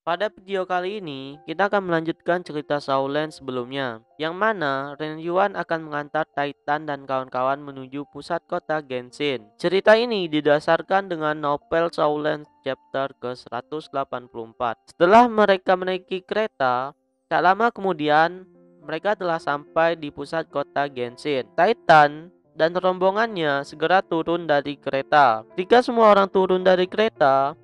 Pada video kali ini, kita akan melanjutkan cerita Shaolan sebelumnya, yang mana Ren Yuan akan mengantar Titan dan kawan-kawan menuju pusat kota Genshin. Cerita ini didasarkan dengan novel Shaolan chapter ke-184. Setelah mereka menaiki kereta, tak lama kemudian, mereka telah sampai di pusat kota Genshin. Titan dan rombongannya segera turun dari kereta. Ketika semua orang turun dari kereta,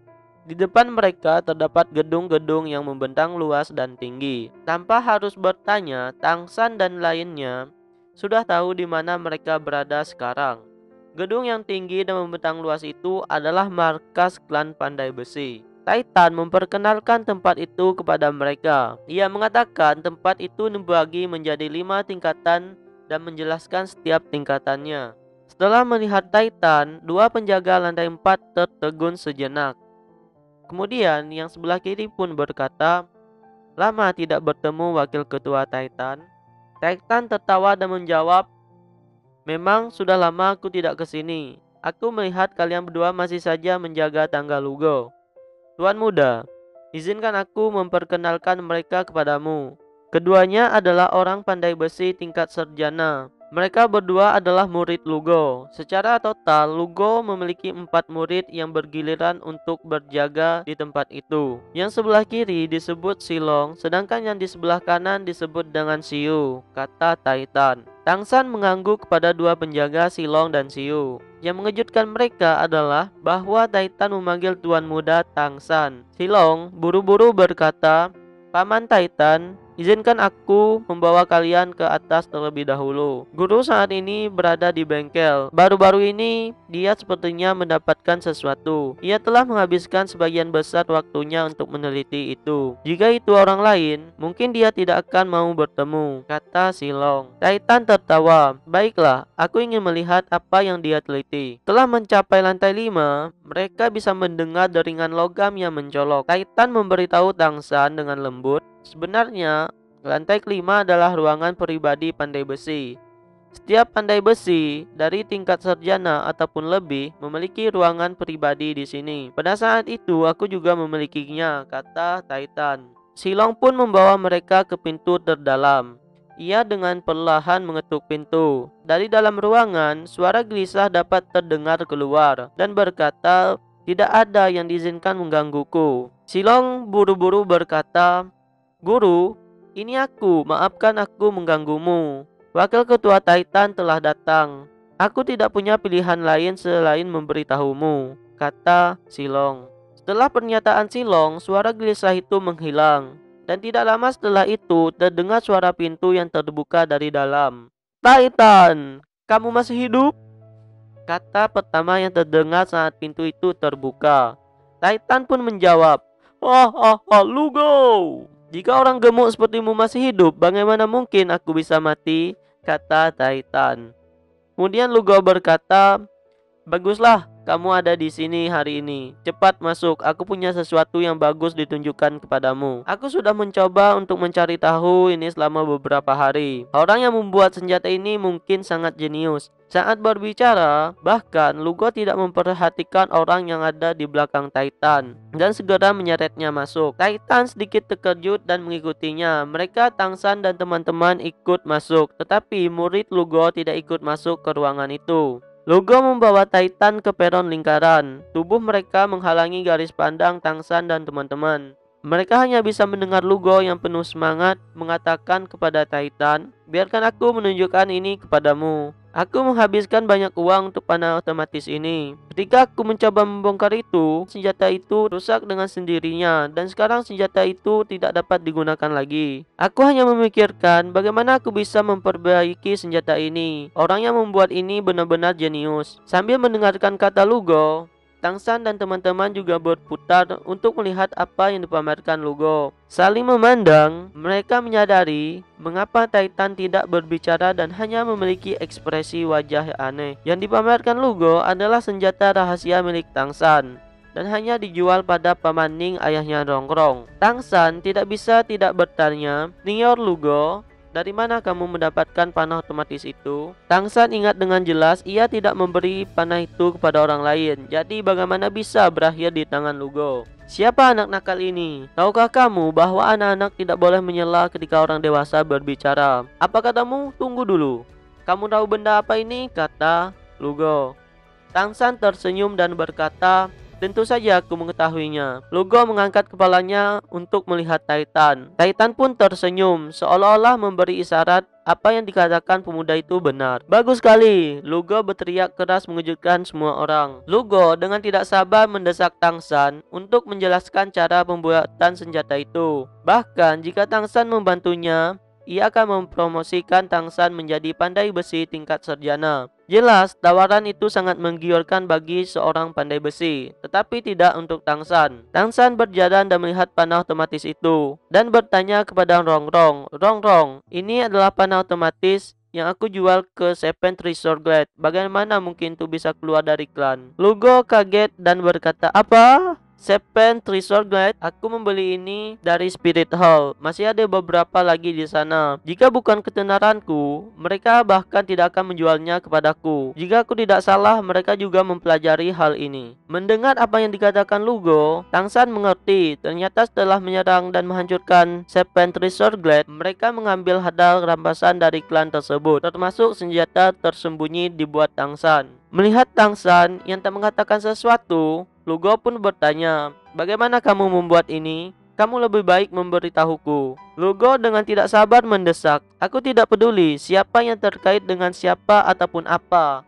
di depan mereka terdapat gedung-gedung yang membentang luas dan tinggi. Tanpa harus bertanya, Tang San dan lainnya sudah tahu di mana mereka berada sekarang. Gedung yang tinggi dan membentang luas itu adalah markas klan Pandai Besi. Titan memperkenalkan tempat itu kepada mereka. Ia mengatakan tempat itu dibagi menjadi 5 tingkatan dan menjelaskan setiap tingkatannya. Setelah melihat Titan, dua penjaga lantai 4 tertegun sejenak. Kemudian yang sebelah kiri pun berkata, "Lama tidak bertemu wakil ketua Titan." Titan tertawa dan menjawab, "Memang sudah lama aku tidak ke sini. Aku melihat kalian berdua masih saja menjaga tangga Lugo. Tuan muda, izinkan aku memperkenalkan mereka kepadamu. Keduanya adalah orang pandai besi tingkat sarjana. Mereka berdua adalah murid Lugo. Secara total, Lugo memiliki 4 murid yang bergiliran untuk berjaga di tempat itu. Yang sebelah kiri disebut Silong, sedangkan yang di sebelah kanan disebut dengan Siu," kata Titan. Tang San mengangguk kepada dua penjaga Silong dan Siu. Yang mengejutkan mereka adalah bahwa Titan memanggil tuan muda Tang San. Silong buru-buru berkata, "Paman Titan, izinkan aku membawa kalian ke atas terlebih dahulu. Guru saat ini berada di bengkel. Baru-baru ini, dia sepertinya mendapatkan sesuatu. Ia telah menghabiskan sebagian besar waktunya untuk meneliti itu. Jika itu orang lain, mungkin dia tidak akan mau bertemu," kata Silong. Titan tertawa. "Baiklah, aku ingin melihat apa yang dia teliti." Telah mencapai lantai 5, mereka bisa mendengar deringan logam yang mencolok. Titan memberitahu Tang San dengan lembut, "Sebenarnya, lantai kelima adalah ruangan pribadi pandai besi. Setiap pandai besi dari tingkat sarjana ataupun lebih memiliki ruangan pribadi di sini. Pada saat itu aku juga memilikinya," kata Titan. Silong pun membawa mereka ke pintu terdalam. Ia dengan perlahan mengetuk pintu. Dari dalam ruangan, suara gelisah dapat terdengar keluar dan berkata, "Tidak ada yang diizinkan menggangguku." Silong buru-buru berkata, "Guru, ini aku, maafkan aku mengganggumu. Wakil ketua Titan telah datang. Aku tidak punya pilihan lain selain memberitahumu," kata Silong. Setelah pernyataan Silong, suara gelisah itu menghilang. Dan tidak lama setelah itu, terdengar suara pintu yang terbuka dari dalam. "Titan, kamu masih hidup?" Kata pertama yang terdengar saat pintu itu terbuka. Titan pun menjawab, Lugo. Jika orang gemuk sepertimu masih hidup, bagaimana mungkin aku bisa mati?" kata Titan. Kemudian Lugo berkata, "Baguslah, kamu ada di sini hari ini. Cepat masuk, aku punya sesuatu yang bagus ditunjukkan kepadamu. Aku sudah mencoba untuk mencari tahu ini selama beberapa hari. Orang yang membuat senjata ini mungkin sangat jenius. Saat berbicara, bahkan Lugo tidak memperhatikan orang yang ada di belakang Titan dan segera menyeretnya masuk. Titan sedikit terkejut dan mengikutinya. Mereka, Tang San dan teman-teman ikut masuk, tetapi murid Lugo tidak ikut masuk ke ruangan itu. Lugo membawa Titan ke peron lingkaran. Tubuh mereka menghalangi garis pandang Tang San dan teman-teman. Mereka hanya bisa mendengar Lugo yang penuh semangat mengatakan kepada Titan, "Biarkan aku menunjukkan ini kepadamu. Aku menghabiskan banyak uang untuk panah otomatis ini. Ketika aku mencoba membongkar itu, senjata itu rusak dengan sendirinya dan sekarang senjata itu tidak dapat digunakan lagi. Aku hanya memikirkan bagaimana aku bisa memperbaiki senjata ini. Orang yang membuat ini benar-benar jenius." Sambil mendengarkan kata Lugo, Tang San dan teman-teman juga berputar untuk melihat apa yang dipamerkan Lugo. Saling memandang, mereka menyadari mengapa Titan tidak berbicara dan hanya memiliki ekspresi wajah aneh. Yang dipamerkan Lugo adalah senjata rahasia milik Tang San dan hanya dijual pada Paman Ning, ayahnya Rongrong. Tang San tidak bisa tidak bertanya, "Senior Lugo, dari mana kamu mendapatkan panah otomatis itu?" Tang San ingat dengan jelas ia tidak memberi panah itu kepada orang lain. Jadi bagaimana bisa berakhir di tangan Lugo? Siapa anak nakal ini? Tahukah kamu bahwa anak-anak tidak boleh menyela ketika orang dewasa berbicara? Apa katamu? Tunggu dulu. Kamu tahu benda apa ini? Kata Lugo. Tangsan tersenyum dan berkata, tentu saja aku mengetahuinya. Lugo mengangkat kepalanya untuk melihat Titan. Titan pun tersenyum, seolah-olah memberi isyarat apa yang dikatakan pemuda itu benar. Bagus sekali, Lugo berteriak keras mengejutkan semua orang. Lugo dengan tidak sabar mendesak Tangsan untuk menjelaskan cara pembuatan senjata itu. Bahkan jika Tangsan membantunya, ia akan mempromosikan Tangsan menjadi pandai besi tingkat sarjana. Jelas, tawaran itu sangat menggiurkan bagi seorang pandai besi, tetapi tidak untuk Tangsan. Tangsan berjalan dan melihat panah otomatis itu, dan bertanya kepada Rongrong, Rongrong, ini adalah panah otomatis yang aku jual ke Seven Treasure Glade. Bagaimana mungkin itu bisa keluar dari klan? Lugo kaget dan berkata, apa? Seven Treasure Glade, aku membeli ini dari Spirit Hall. Masih ada beberapa lagi di sana. Jika bukan ketenaranku, mereka bahkan tidak akan menjualnya kepadaku. Jika aku tidak salah, mereka juga mempelajari hal ini. Mendengar apa yang dikatakan Lugo, Tangsan mengerti. Ternyata setelah menyerang dan menghancurkan Seven Treasure Glade, mereka mengambil hadal rampasan dari klan tersebut, termasuk senjata tersembunyi dibuat Tangsan. Melihat Tangsan yang tak mengatakan sesuatu, Lugo pun bertanya, bagaimana kamu membuat ini? Kamu lebih baik memberitahuku. Lugo dengan tidak sabar mendesak, aku tidak peduli siapa yang terkait dengan siapa ataupun apa.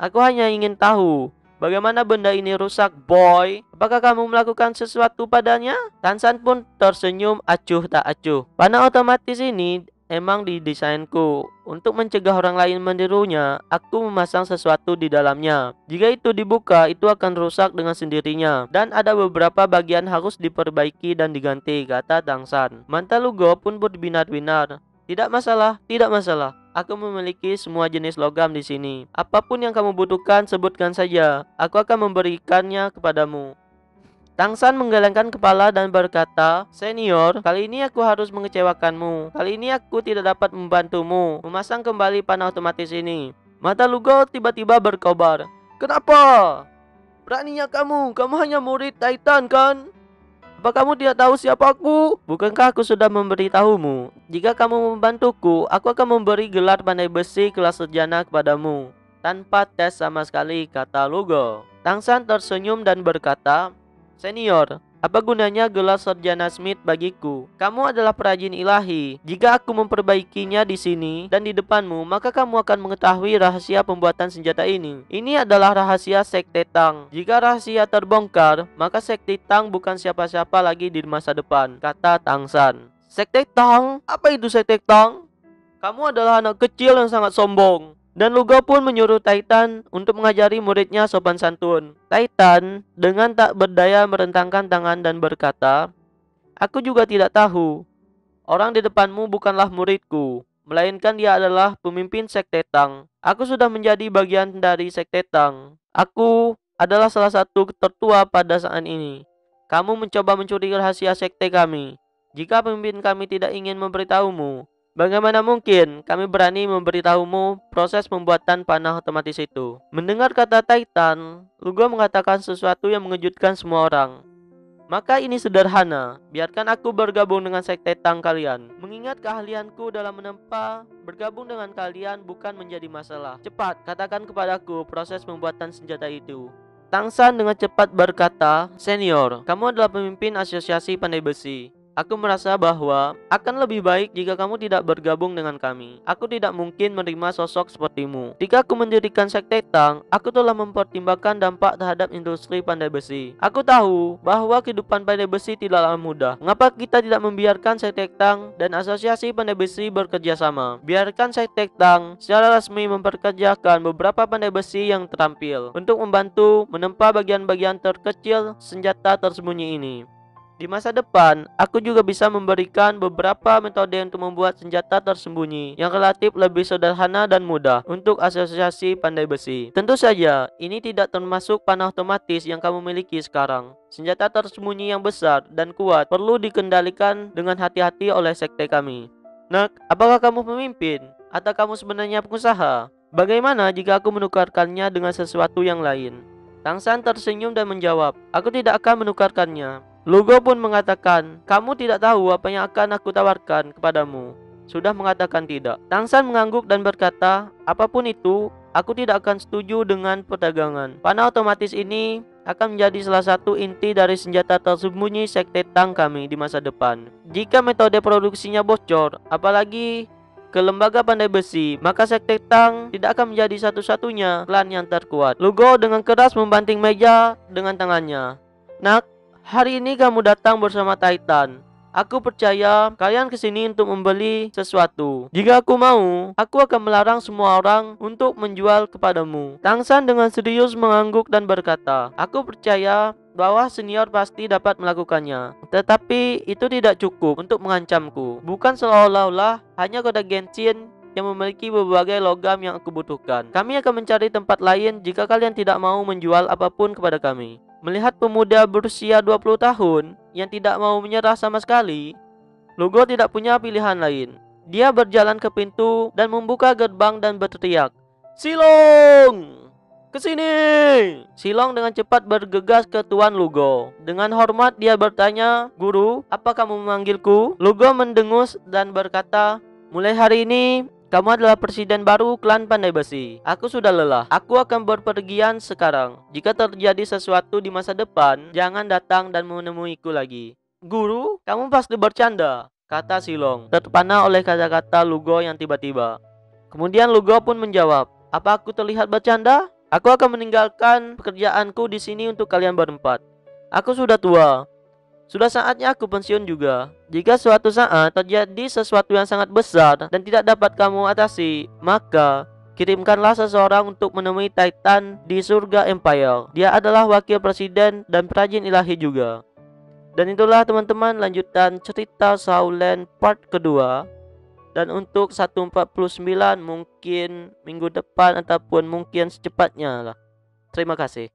Aku hanya ingin tahu, bagaimana benda ini rusak, boy? Apakah kamu melakukan sesuatu padanya? Tangsan pun tersenyum acuh tak acuh. Panah otomatis ini emang didesainku untuk mencegah orang lain menirunya. Aku memasang sesuatu di dalamnya. Jika itu dibuka, itu akan rusak dengan sendirinya. Dan ada beberapa bagian harus diperbaiki dan diganti, kata Tangsan. Mata Lugo pun berbinar-binar. Tidak masalah, tidak masalah. Aku memiliki semua jenis logam di sini. Apapun yang kamu butuhkan, sebutkan saja. Aku akan memberikannya kepadamu. Tangsan menggelengkan kepala dan berkata, senior, kali ini aku harus mengecewakanmu. Kali ini aku tidak dapat membantumu memasang kembali panah otomatis ini. Mata Lugo tiba-tiba berkobar. Kenapa? Beraninya kamu? Kamu hanya murid Titan kan? Apa kamu tidak tahu siapa aku? Bukankah aku sudah memberitahumu? Jika kamu membantuku, aku akan memberi gelar pandai besi kelas sarjana kepadamu. Tanpa tes sama sekali, kata Lugo. Tangsan tersenyum dan berkata, senior, apa gunanya gelar sarjana Smith bagiku? Kamu adalah perajin ilahi. Jika aku memperbaikinya di sini dan di depanmu, maka kamu akan mengetahui rahasia pembuatan senjata ini. Ini adalah rahasia Sekte Tang. Jika rahasia terbongkar, maka Sekte Tang bukan siapa-siapa lagi di masa depan, kata Tangsan. Sekte Tang? Apa itu Sekte Tang? Kamu adalah anak kecil yang sangat sombong. Dan Lugo pun menyuruh Titan untuk mengajari muridnya sopan santun. Titan dengan tak berdaya merentangkan tangan dan berkata, aku juga tidak tahu. Orang di depanmu bukanlah muridku, melainkan dia adalah pemimpin Sekte Tang. Aku sudah menjadi bagian dari Sekte Tang. Aku adalah salah satu tertua pada saat ini. Kamu mencoba mencuri rahasia sekte kami. Jika pemimpin kami tidak ingin memberitahumu, bagaimana mungkin kami berani memberitahumu proses pembuatan panah otomatis itu? Mendengar kata Titan, Lugo mengatakan sesuatu yang mengejutkan semua orang. Maka ini sederhana, biarkan aku bergabung dengan Sekte Tang kalian. Mengingat keahlianku dalam menempa, bergabung dengan kalian bukan menjadi masalah. Cepat, katakan kepadaku proses pembuatan senjata itu. Tangsan dengan cepat berkata, senior, kamu adalah pemimpin asosiasi pandai besi. Aku merasa bahwa akan lebih baik jika kamu tidak bergabung dengan kami. Aku tidak mungkin menerima sosok sepertimu. Ketika aku mendirikan Sekte Tang, aku telah mempertimbangkan dampak terhadap industri pandai besi. Aku tahu bahwa kehidupan pandai besi tidaklah mudah. Mengapa kita tidak membiarkan Sekte Tang dan asosiasi pandai besi bekerja sama? Biarkan Sekte Tang secara resmi memperkerjakan beberapa pandai besi yang terampil untuk membantu menempa bagian-bagian terkecil senjata tersembunyi ini. Di masa depan, aku juga bisa memberikan beberapa metode untuk membuat senjata tersembunyi yang relatif lebih sederhana dan mudah untuk asosiasi pandai besi. Tentu saja, ini tidak termasuk panah otomatis yang kamu miliki sekarang. Senjata tersembunyi yang besar dan kuat perlu dikendalikan dengan hati-hati oleh sekte kami. Nak, apakah kamu pemimpin? Atau kamu sebenarnya pengusaha? Bagaimana jika aku menukarkannya dengan sesuatu yang lain? Tangsan tersenyum dan menjawab, aku tidak akan menukarkannya. Lugo pun mengatakan, kamu tidak tahu apa yang akan aku tawarkan kepadamu. Sudah mengatakan tidak. Tangsan mengangguk dan berkata, apapun itu, aku tidak akan setuju dengan perdagangan. Panah otomatis ini akan menjadi salah satu inti dari senjata tersembunyi Sekte Tang kami di masa depan. Jika metode produksinya bocor, apalagi ke lembaga pandai besi, maka Sekte Tang tidak akan menjadi satu-satunya klan yang terkuat. Lugo dengan keras membanting meja dengan tangannya. Nak, hari ini kamu datang bersama Titan. Aku percaya kalian kesini untuk membeli sesuatu. Jika aku mau, aku akan melarang semua orang untuk menjual kepadamu. Tangsan dengan serius mengangguk dan berkata, aku percaya bahwa senior pasti dapat melakukannya. Tetapi itu tidak cukup untuk mengancamku. Bukan seolah-olah hanya kota Genshin yang memiliki berbagai logam yang aku butuhkan. Kami akan mencari tempat lain jika kalian tidak mau menjual apapun kepada kami. Melihat pemuda berusia 20 tahun yang tidak mau menyerah sama sekali, Lugo tidak punya pilihan lain. Dia berjalan ke pintu dan membuka gerbang dan berteriak, Silong! Kesini! Silong dengan cepat bergegas ke Tuan Lugo. Dengan hormat dia bertanya, Guru, apa kamu memanggilku? Lugo mendengus dan berkata, mulai hari ini, kamu adalah presiden baru klan Pandai Besi. Aku sudah lelah. Aku akan berpergian sekarang. Jika terjadi sesuatu di masa depan, jangan datang dan menemuiku lagi. Guru, kamu pasti bercanda, kata Silong, terpana oleh kata-kata Lugo yang tiba-tiba. Kemudian Lugo pun menjawab, apa aku terlihat bercanda? Aku akan meninggalkan pekerjaanku di sini untuk kalian berempat. Aku sudah tua. Sudah saatnya aku pensiun juga. Jika suatu saat terjadi sesuatu yang sangat besar dan tidak dapat kamu atasi, maka kirimkanlah seseorang untuk menemui Titan di surga Empire. Dia adalah wakil presiden dan perajin ilahi juga. Dan itulah teman-teman lanjutan cerita Saulen part kedua. Dan untuk 149 mungkin minggu depan ataupun mungkin secepatnya lah. Terima kasih.